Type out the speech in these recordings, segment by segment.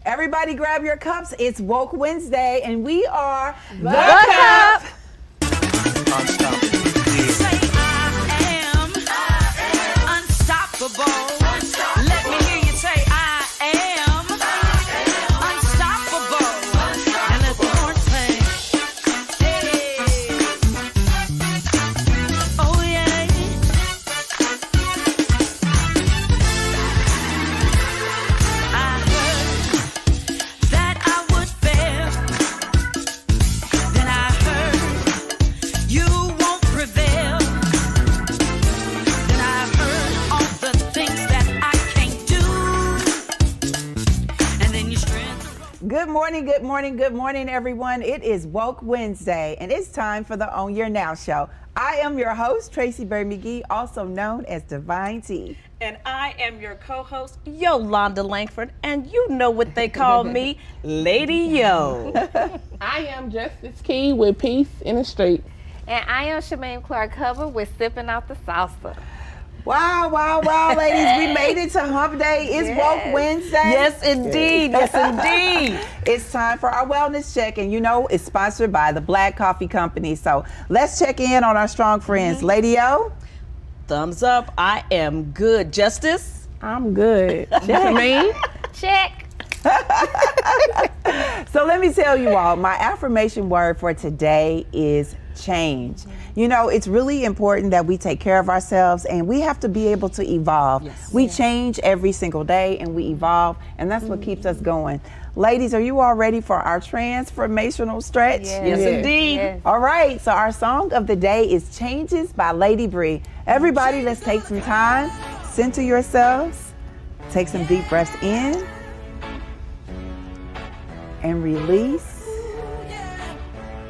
Everybody grab your cups. It's Woke Wednesday, and we are The Cup. Unstoppable. Say I am unstoppable. Let me hear you say I am unstoppable. And let the horn play. Hey. Oh yeah. I heard that I would fail. Then I heard you won't prevail. Then I heard all the things that I can't do. And then you strength. Good morning, good morning, good morning, everyone. It is Woke Wednesday, and it's time for the On Your Now show. I am your host, Tracy Berry McGee, also known as Divine T. And I am your co-host, Yolanda Langford, and you know what they call me, Lady Yo. I am Justice Key with Peace in the Street. And I am Shemaine Clark Hubbard with Sipping Out the Salsa. Wow, wow, wow, ladies. We made it to Hump Day. It's Woke Wednesday. Yes, indeed. Yes, indeed. It's time for our wellness check, and you know it's sponsored by the Black Coffee Company. So let's check in on our strong friends. Lady O? Thumbs up. I am good. Justice? I'm good. Shemaine? Check. So let me tell you all, my affirmation word for today is change. You know, it's really important that we take care of ourselves, and we have to be able to evolve. Yes. We change every single day, and we evolve, and that's what keeps us going. Ladies, are you all ready for our transformational stretch? Yes, indeed. Yes. All right, so our song of the day is Changes by Lady Bree. Everybody, let's take some time, center yourselves, take some deep breaths in, and release.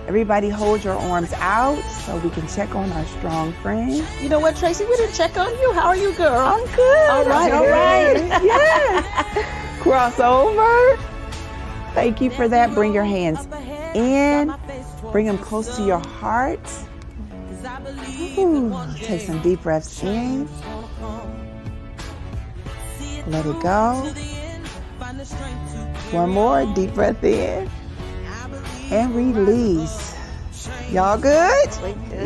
Everybody hold your arms out so we can check on our strong friend. You know what, Tracy? We didn't check on you. How are you, girl? I'm good. All right, I'm all right. good. Yes. Cross over. Thank you for that. Bring your hands in. Bring them close to your heart. Ooh. Take some deep breaths in. Let it go. One more deep breath in. And release. Y'all good?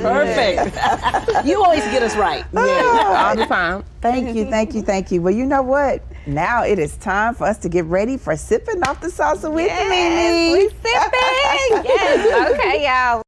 Perfect. You always get us right. All the time. Thank you, thank you, thank you. Well, you know what? Now it is time for us to get ready for Sipping Off the Salsa with Yes, me. we sipping. Yes. Okay, y'all.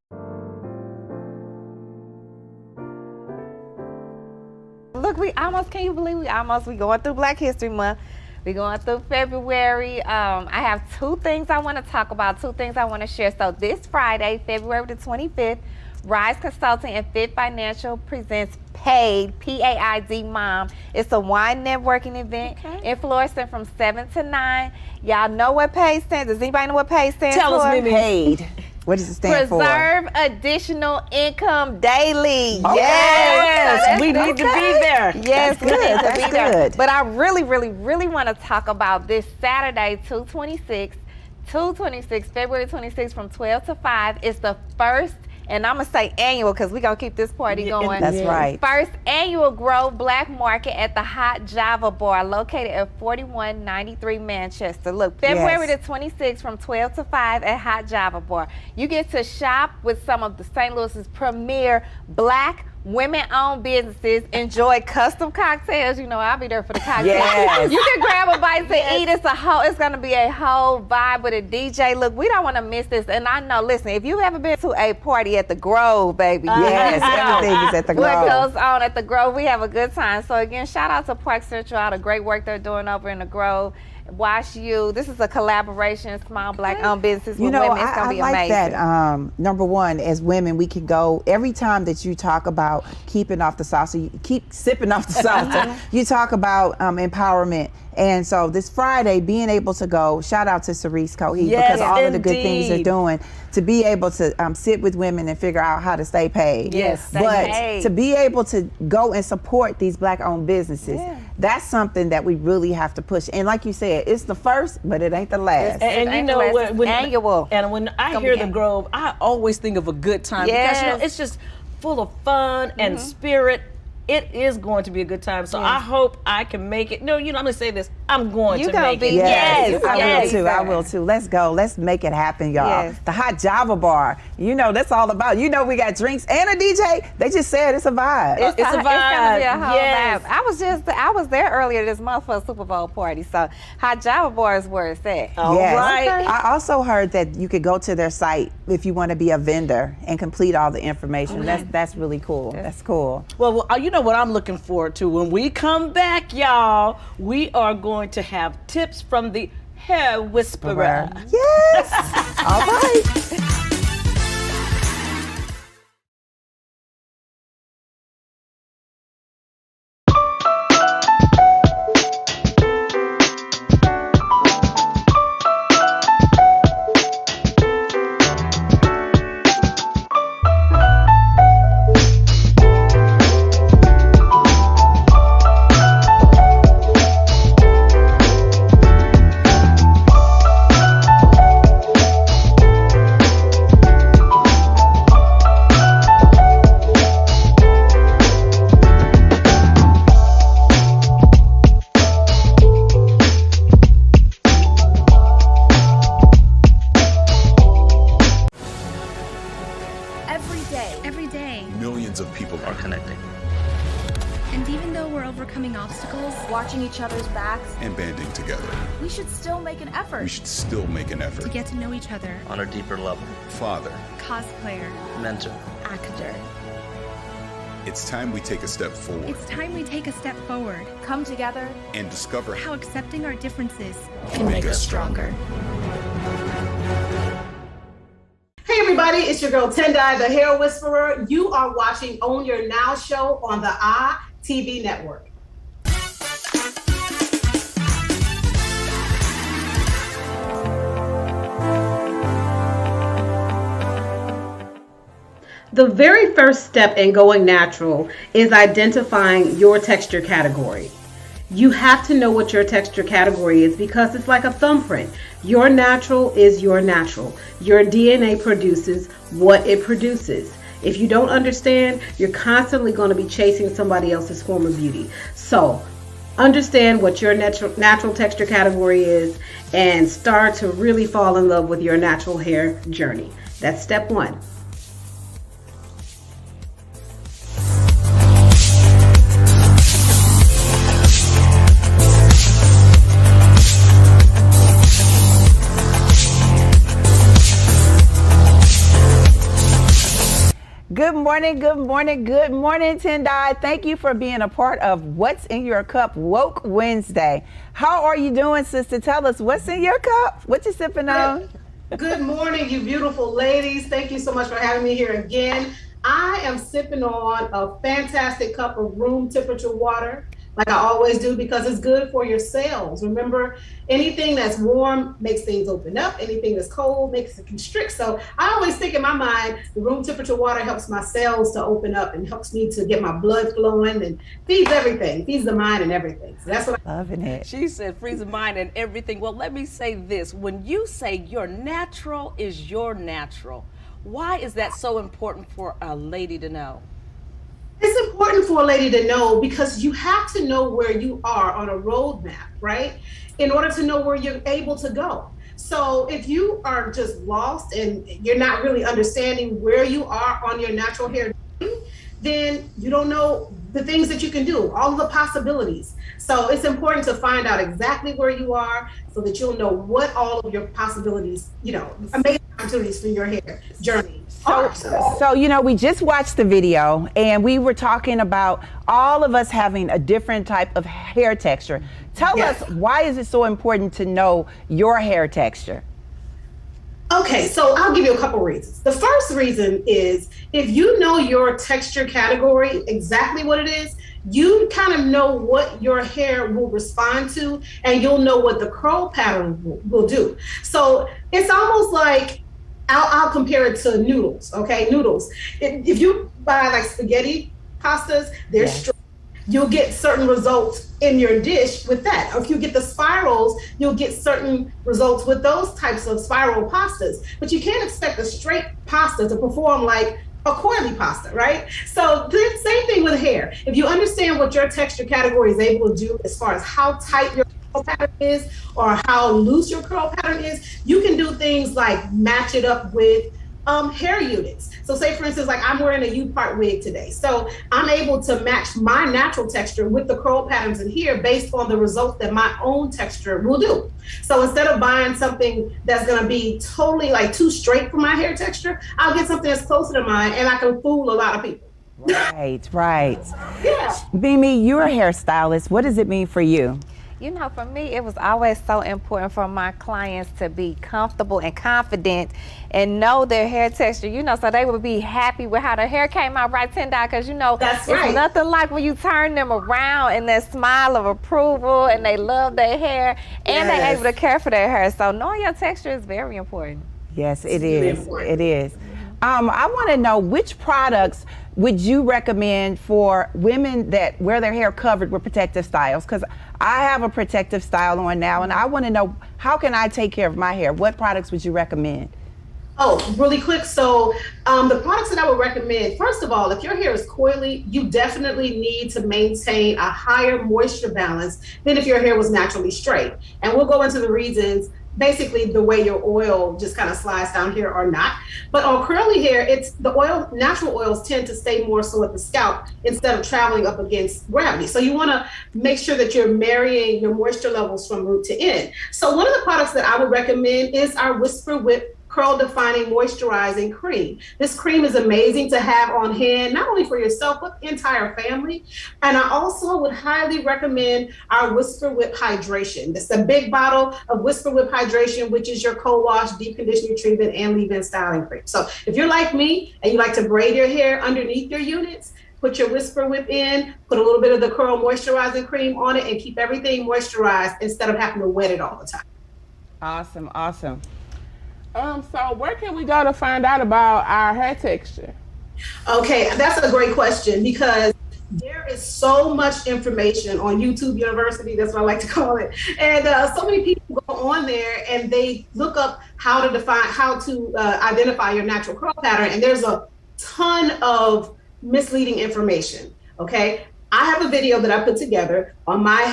Look, can you believe we going through Black History Month. We're going through February. I have two things I want to talk about, two things I want to share. So this Friday, February the 25th, Rise Consulting and Fit Financial presents Paid, P-A-I-D Mom. It's a wine networking event in Florissant from 7 to 9. Y'all know what PAID stands. Does anybody know what PAID stands for? Tell us, Mimi. Paid. What does it stand for? Preserve additional income daily. Okay. Yes, we need to be there. Yes, That's we need good, to that's be there. good. But I really, really, really want to talk about this Saturday, 2/26, February 26th from 12 to 5. It's the first, and I'm going to say annual because we're going to keep this party going. That's right. First annual Grove Black Market at the Hot Java Bar located at 4193 Manchester. Look, February Yes. the 26th from 12 to 5 at Hot Java Bar. You get to shop with some of the St. Louis's premier Black women-owned businesses, enjoy custom cocktails. You know, I'll be there for the cocktails. Yes. You can grab a bite to eat. It's going to be a whole vibe with a DJ. Look, we don't want to miss this. And I know, listen, if you ever been to a party at the Grove, baby. Yes, everything is at the What Grove. goes on at the Grove, we have a good time. So again, shout out to Park Central, all the great work they're doing over in the Grove. Wash You. This is a collaboration, small Black-owned businesses with You know, women. It's going I to be like amazing. that. Number one, as women, we can go every time that you talk about keeping off the salsa, you keep sipping off the salsa. You talk about empowerment. And so this Friday, being able to go, shout out to Cerise Cohe Yes, because all of the good things they're indeed. doing, to be able to sit with women and figure out how to stay paid. Yes, stay but paid. to be able to go and support these Black-owned businesses, that's something that we really have to push. And like you said, it's the first, but it ain't the last. And you know It's when annual. And when I Gonna hear be the annual. Grove, I always think of a good time because you know Yes. it's just full of fun and spirit. It is going to be a good time. So I hope I can make it. No, you know, I'm gonna say this. I'm going You to gonna make be- it. Yes, I yes, will too. I sir. will too. Let's go. Let's make it happen, y'all. Yes. The Hot Java Bar. You know, that's all about. You know, we got drinks and a DJ. They just said it's a vibe. It's a It's gonna be a vibe. whole Yes. vibe. I was there earlier this month for a Super Bowl party. So Hot Java Bar is where it's at. All Yes. right. I also heard that you could go to their site if you want to be a vendor and complete all the information. That's really cool. That's cool. Well, you know what I'm looking forward to? When we come back, y'all, we are going to have tips from the hair whisperer. Yes. All right. Every day, Millions of people are connecting and even though we're overcoming obstacles, watching each other's backs, and banding together. we should still make an effort. We should still make an to effort. get to know each other, on a deeper level. Father, cosplayer, Mentor. actor. it's time we take a step forward It's time we take a step forward. Come together. and discover How accepting our differences can make us stronger. Hey everybody, it's your girl Tendai, the hair whisperer. You are watching Own Your Now show on the TV network. The very first step in going natural is identifying your texture category. You have to know what your texture category is because it's like a thumbprint. Your natural is your natural. Your DNA produces what it produces. If you don't understand, you're constantly going to be chasing somebody else's form of beauty. So understand what your natural texture category is and start to really fall in love with your natural hair journey. That's step one. Good morning, good morning, good morning, Tendai. Thank you for being a part of What's in Your Cup Woke Wednesday. How are you doing, sister? Tell us what's in your cup. What you sipping on? Good morning, you beautiful ladies. Thank you so much for having me here again. I am sipping on a fantastic cup of room temperature water, like I always do, because it's good for your cells. Remember, anything that's warm makes things open up. Anything that's cold makes it constrict. So I always think in my mind, the room temperature water helps my cells to open up and helps me to get my blood flowing and feeds everything, feeds the mind and everything. So that's what Loving it. She said freeze the mind and everything. Well, let me say this. When you say your natural is your natural, why is that so important for a lady to know? It's important for a lady to know because you have to know where you are on a roadmap, right? In order to know where you're able to go. So if you are just lost and you're not really understanding where you are on your natural hair journey, then you don't know the things that you can do, all of the possibilities. So it's important to find out exactly where you are so that you'll know what all of your possibilities, amazing opportunities for your hair journey. So, we just watched the video and we were talking about all of us having a different type of hair texture. Tell us, why is it so important to know your hair texture? Okay, so I'll give you a couple reasons. The first reason is if you know your texture category, exactly what it is, you kind of know what your hair will respond to and you'll know what the curl pattern will do. So it's almost like, I'll compare it to noodles, okay? Noodles. If you buy like spaghetti pastas, they're straight. You'll get certain results in your dish with that. Or if you get the spirals, you'll get certain results with those types of spiral pastas. But you can't expect a straight pasta to perform like a coily pasta, right? So the same thing with hair. If you understand what your texture category is able to do as far as how tight your curl pattern is or how loose your curl pattern is, you can do things like match it up with hair units. So say for instance, like I'm wearing a U-part wig today. So I'm able to match my natural texture with the curl patterns in here based on the results that my own texture will do. So instead of buying something that's gonna be totally like too straight for my hair texture, I'll get something that's closer to mine and I can fool a lot of people. Right, right. Yeah. Mimi, you're a hairstylist. What does it mean for you? You know, for me, it was always so important for my clients to be comfortable and confident and know their hair texture, you know, so they would be happy with how their hair came out right, Tendai, because, you know, That's it's right. nothing like when you turn them around and that smile of approval and they love their hair and they're Yes. able to care for their hair. So knowing your texture is very important. Yes, it really is. important. It is. I want to know, which products would you recommend for women that wear their hair covered with protective styles? Because I have a protective style on now, and I want to know, how can I take care of my hair? What products would you recommend? Oh, really quick. So the products that I would recommend, first of all, if your hair is coily, you definitely need to maintain a higher moisture balance than if your hair was naturally straight. And we'll go into the reasons, basically the way your oil just kind of slides down here or not. But on curly hair, it's the oil, natural oils tend to stay more so at the scalp instead of traveling up against gravity. So you want to make sure that you're marrying your moisture levels from root to end. So one of the products that I would recommend is our Whisper Whip Curl Defining Moisturizing Cream. This cream is amazing to have on hand, not only for yourself, but the entire family. And I also would highly recommend our Whisper Whip Hydration. This is a big bottle of Whisper Whip Hydration, which is your co-wash, deep conditioning treatment, and leave-in styling cream. So if you're like me and you like to braid your hair underneath your units, put your Whisper Whip in, put a little bit of the curl moisturizing cream on it, and keep everything moisturized instead of having to wet it all the time. Awesome, awesome. So where can we go to find out about our hair texture? Okay, that's a great question because there is so much information on YouTube University, that's what I like to call it. And so many people go on there and they look up how to identify your natural curl pattern. And there's a ton of misleading information, okay? I have a video that I put together on my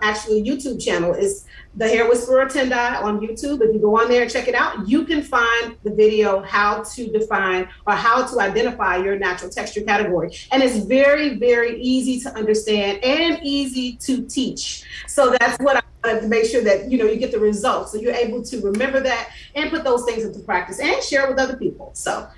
actually YouTube channel. Is the Hair Whisperer Tendai on YouTube. If you go on there and check it out, you can find the video how to define or how to identify your natural texture category. And it's very, very easy to understand and easy to teach. So that's what I wanted to make sure that, you know, you get the results. So you're able to remember that and put those things into practice and share with other people. So.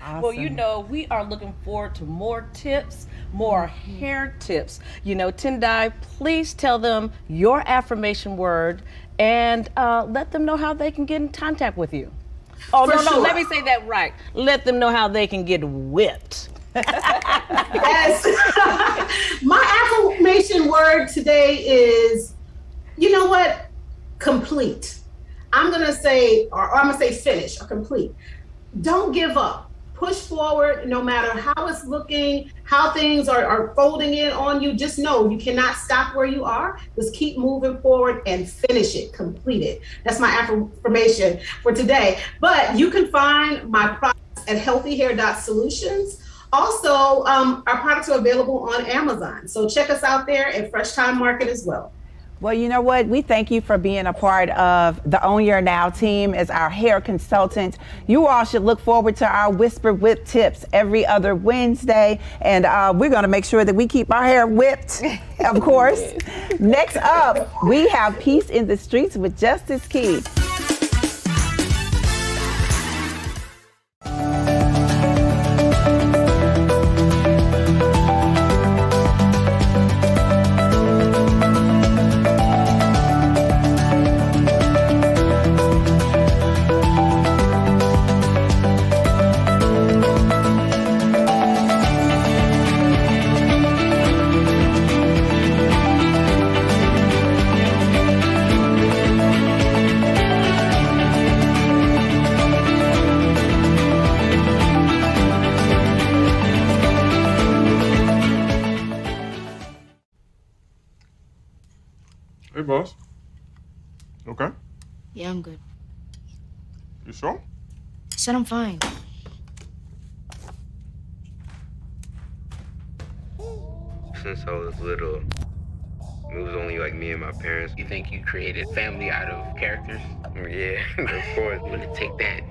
Awesome. Well, you know, we are looking forward to more tips, more hair tips. You know, Tendai, please tell them your affirmation word and let them know how they can get in contact with you. Oh, For no, sure. let me say that right. Let them know how they can get whipped. Yes. My affirmation word today is, you know what? Complete. I'm going to say finish or complete. Don't give up. Push forward no matter how it's looking, how things are folding in on you. Just know you cannot stop where you are. Just keep moving forward and finish it, complete it. That's my affirmation for today. But you can find my products at healthyhair.solutions. Also, our products are available on Amazon. So check us out there at Fresh Time Market as well. Well, you know what? We thank you for being a part of the Own Your Now team as our hair consultant. You all should look forward to our Whisper Whip tips every other Wednesday. And we're going to make sure that we keep our hair whipped, of course. Next up, we have Peace in the Streets with Justice Key. Hey, boss. Okay? Yeah, I'm good. You sure? I said I'm fine. Since I was little, It was only like me and my parents. You think you created family out of characters? Yeah, of course. I'm gonna take that,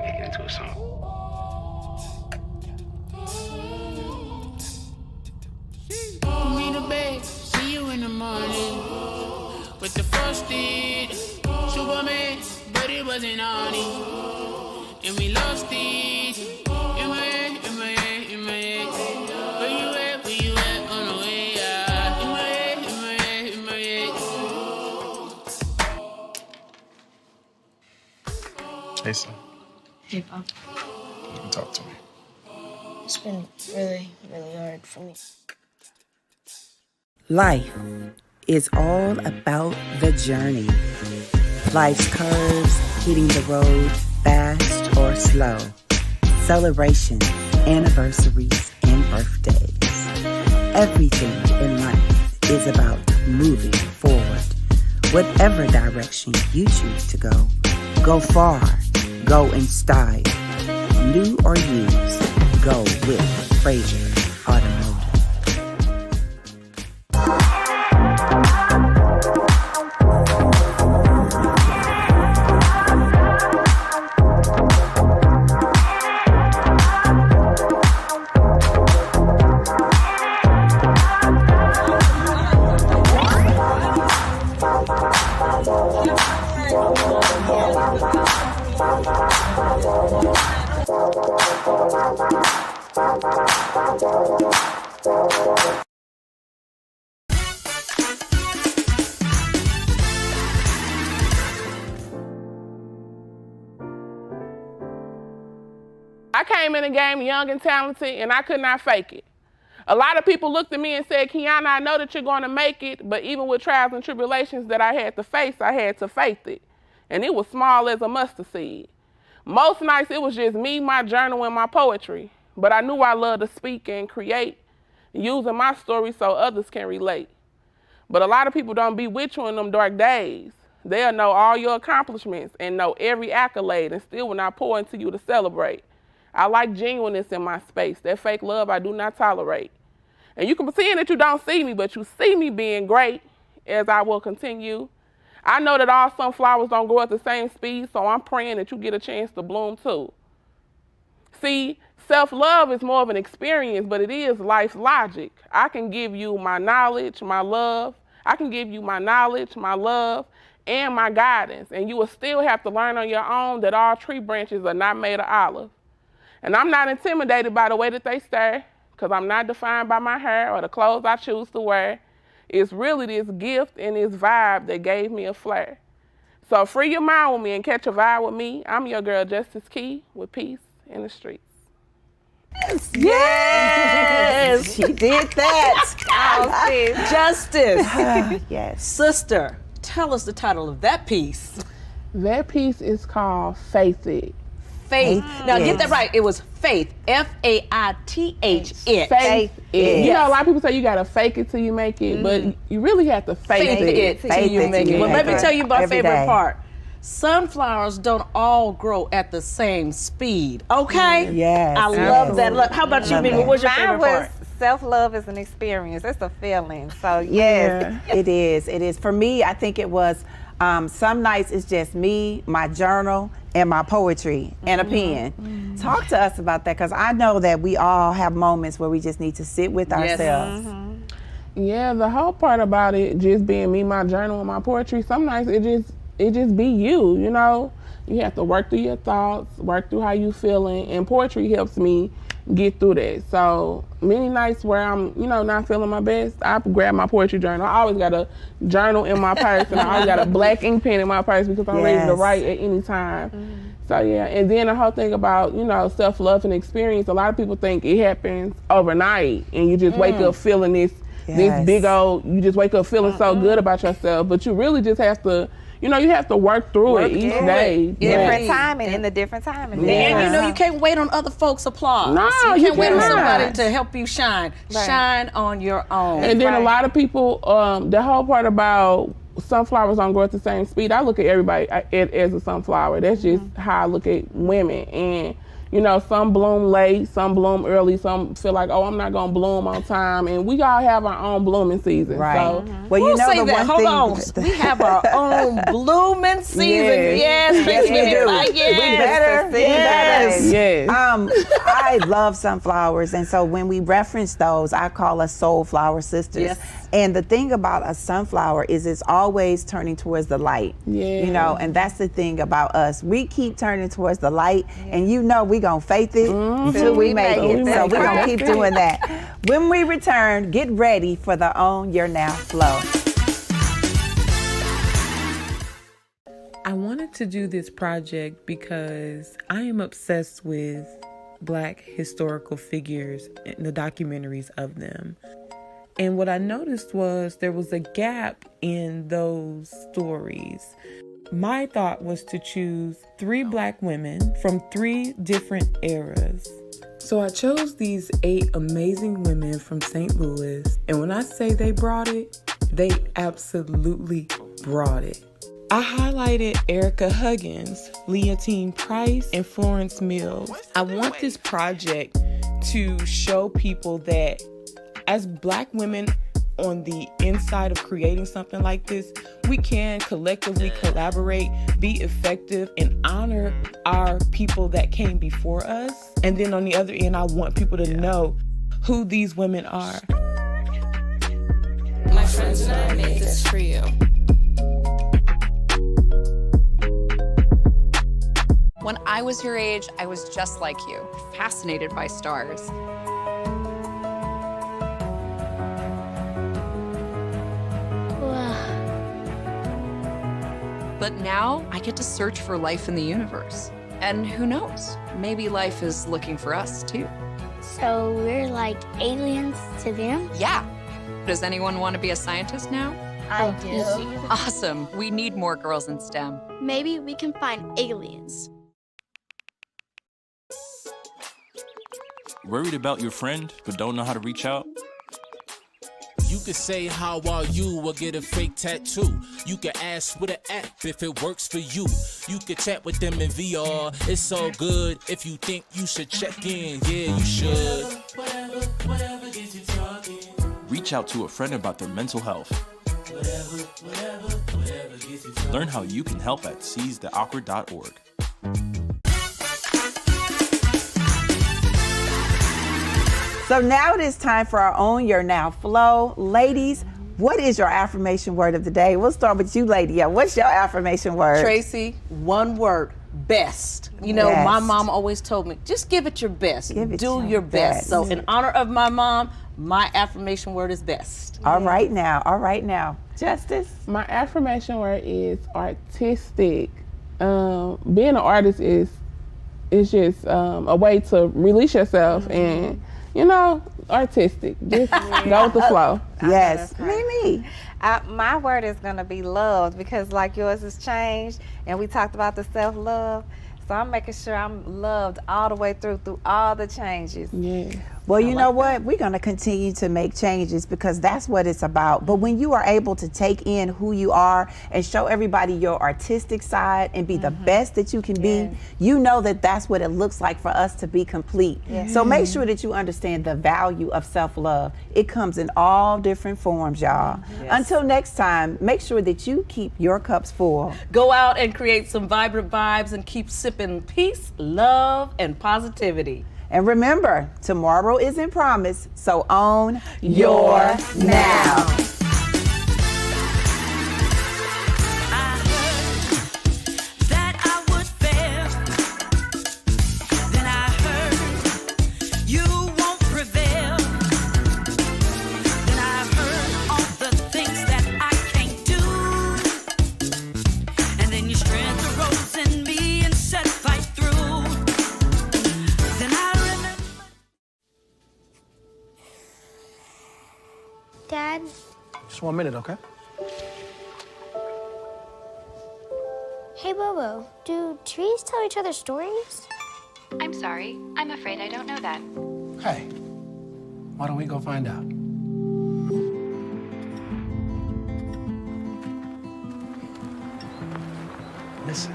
make it into a song. Me the babe, see you in the morning. With the first date, Superman, but it wasn't on it. And we lost it. In my head, in my head, in my head. Where you at on the way out? In my head, in my head, in my head. Hey, son. Hey, Pop. You can talk to me. It's been really, really hard for me. Life is all about the journey. Life's curves, hitting the road fast or slow. Celebrations, anniversaries, and birthdays. Everything in life is about moving forward. Whatever direction you choose to go far, go in style. New or used, go with Fraser Automotive. I came in the game young and talented, and I could not fake it. A lot of people looked at me and said, Kiana, I know that you're going to make it, but even with trials and tribulations that I had to face, I had to faith it. And it was small as a mustard seed. Most nights, it was just me, my journal, and my poetry. But I knew I loved to speak and create, using my story so others can relate. But a lot of people don't be with you in them dark days. They'll know all your accomplishments and know every accolade and still will not pour into you to celebrate. I like genuineness in my space. That fake love I do not tolerate. And you can pretend that you don't see me, but you see me being great as I will continue. I know that all sunflowers don't grow at the same speed, so I'm praying that you get a chance to bloom too. See, self-love is more of an experience, but it is life's logic. I can give you my knowledge, my love. I can give you my knowledge, my love, and my guidance. And you will still have to learn on your own that all tree branches are not made of olive. And I'm not intimidated by the way that they stare, because I'm not defined by my hair or the clothes I choose to wear. It's really this gift and this vibe that gave me a flair. So free your mind with me and catch a vibe with me. I'm your girl, Justice Key, with peace in the streets. Yes, she did that. Justice. Yes. Sister, tell us the title of that piece. That piece is called Faith It. Faith. Now get that right. It was faith. F-A-I-T-H it. Faith it. Yes. You know, a lot of people say you gotta fake it till you make it, but you really have to faith it till you make it. But let me tell you my Every favorite day. part. Sunflowers don't all grow at the same speed. Okay? Yes. I love that. Look, how about you, Mimi? What's your favorite part? Self-love is an experience. It's a feeling. So Yes, it is. It is. For me, I think it was some nights it's just me, my journal, and my poetry and a pen. Talk to us about that, because I know that we all have moments where we just need to sit with ourselves. Yeah, the whole part about it just being me, my journal, and my poetry, some nights it just be you, you know? You have to work through your thoughts, work through how you feeling, and poetry helps me get through that. So many nights where I'm, not feeling my best, I grab my poetry journal. I always got a journal in my purse, and I always got a black ink pen in my purse because I'm ready to write at any time. So yeah, and then the whole thing about, self-love and experience, a lot of people think it happens overnight and you just wake up feeling this big old, you just wake up feeling so good about yourself, but you really just have to, you have to work through it each day. Different timing, in the different timing. And you can't wait on other folks' applause. No, you can't wait on cannot. somebody to help you shine. Shine on your own. And then a lot of people, the whole part about sunflowers don't grow at the same speed, I look at everybody as a sunflower. That's just how I look at women. And You know, some bloom late, some bloom early, some feel like, oh, I'm not gonna bloom on time, and we all have our own blooming season. Right. So, Well, you know say the that. one Hold thing. on. We have our own blooming season. Yes, Yes, we do. Like, We better. Yes. yes. I love sunflowers, and so when we reference those, I call us soul flower sisters. Yes. And the thing about a sunflower is it's always turning towards the light. Yeah. You know, and that's the thing about us. We keep turning towards the light, and you know we gonna faith it until we make it. So we're gonna keep doing that. When we return, get ready for the Own Your Now flow. I wanted to do this project because I am obsessed with Black historical figures and the documentaries of them. And what I noticed was there was a gap in those stories. My thought was to choose 3 Black women from 3 different eras. So I chose these 8 amazing women from St. Louis. And when I say they brought it, they absolutely brought it. I highlighted Erica Huggins, Leontine Price, and Florence Mills. I want this project to show people that as Black women on the inside of creating something like this, we can collectively collaborate, be effective, and honor our people that came before us. And then on the other end, I want people to know who these women are. My friends and I made this for you. When I was your age, I was just like you, fascinated by stars. But now I get to search for life in the universe. And who knows, maybe life is looking for us too. So we're like aliens to them? Yeah. Does anyone want to be a scientist now? I do. Awesome. We need more girls in STEM. Maybe we can find aliens. Worried about your friend but don't know how to reach out? You could say, how are you, or get a fake tattoo. You could ask with an app if it works for you. You could chat with them in VR, it's so good. If you think you should check in, yeah, you should. Whatever gets you talking. Reach out to a friend about their mental health. Whatever gets you talking. Learn how you can help at seizetheawkward.org. So now it is time for our Own Your Now flow. Ladies, what is your affirmation word of the day? We'll start with you, Lady. What's your affirmation word? Tracy, one word, best. You know, Best. my mom always told me, just give it your best. Give it Do your your best. best. So in honor of my mom, my affirmation word is best. All right now. Justice? My affirmation word is artistic. Being an artist is just a way to release yourself and, you know, artistic. Just go with the flow. Yes. Mimi. My word is going to be loved, because like yours has changed, and we talked about the self-love. So I'm making sure I'm loved all the way through all the changes. Yeah. Well, you know what? We're going to continue to make changes because that's what it's about. But when you are able to take in who you are and show everybody your artistic side and be the best that you can be, you know that that's what it looks like for us to be complete. Yes. So make sure that you understand the value of self-love. It comes in all different forms, y'all. Yes. Until next time, make sure that you keep your cups full. Go out and create some vibrant vibes and keep sipping peace, love, and positivity. And remember, tomorrow isn't promised, so own your now. That I would fail. Then I heard you won't prevail. Then I heard all the things that I can't do. And then your strength arose in me and said, fight through. Then I remember. Dad? Just 1 minute, okay? Hey, Bobo, do trees tell each other stories? I'm sorry. I'm afraid I don't know that. Hey, why don't we go find out? Listen.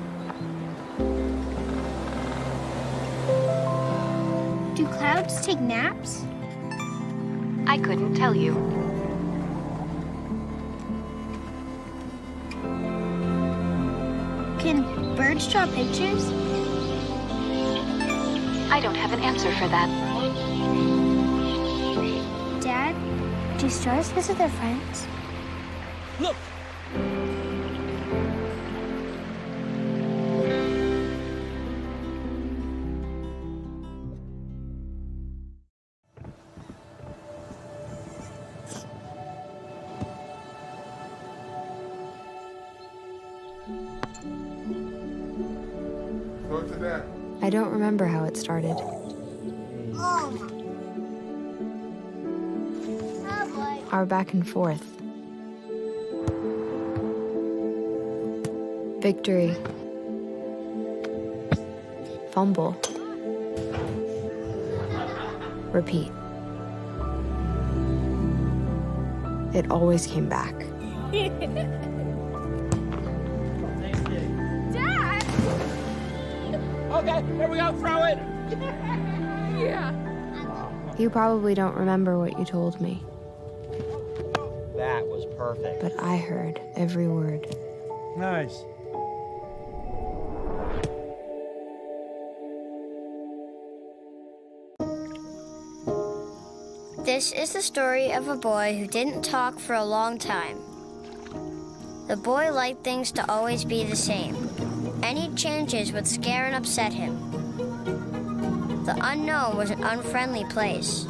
Do clouds take naps? I couldn't tell you. Can birds draw pictures? I don't have an answer for that. Dad, do stars visit their friends? Look! I don't remember how it started. Our back and forth. Victory. Fumble. Repeat. It always came back. Okay, here we go, throw it! Yeah. You probably don't remember what you told me, That was perfect. but I heard every word. Nice. This is the story of a boy who didn't talk for a long time. The boy liked things to always be the same. Any changes would scare and upset him. The unknown was an unfriendly place.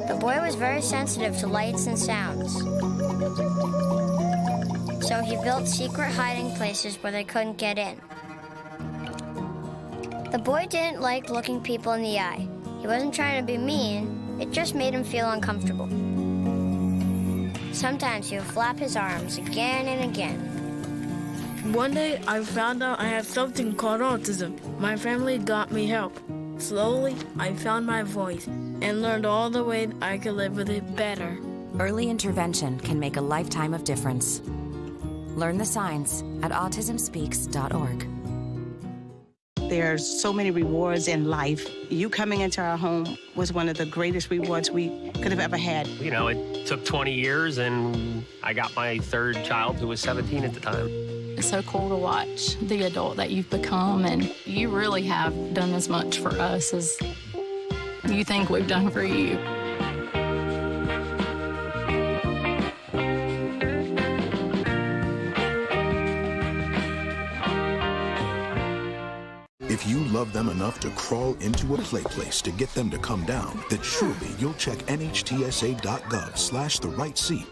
The boy was very sensitive to lights and sounds. So he built secret hiding places where they couldn't get in. The boy didn't like looking people in the eye. He wasn't trying to be mean, it just made him feel uncomfortable. Sometimes he would flap his arms again and again. One day, I found out I had something called autism. My family got me help. Slowly, I found my voice and learned all the ways I could live with it better. Early intervention can make a lifetime of difference. Learn the signs at autismspeaks.org. There's so many rewards in life. You coming into our home was one of the greatest rewards we could have ever had. You know, it took 20 years, and I got my third child, who was 17 at the time. It's so cool to watch the adult that you've become, and you really have done as much for us as you think we've done for you. If you love them enough to crawl into a play place to get them to come down, then surely you'll check nhtsa.gov/therightseat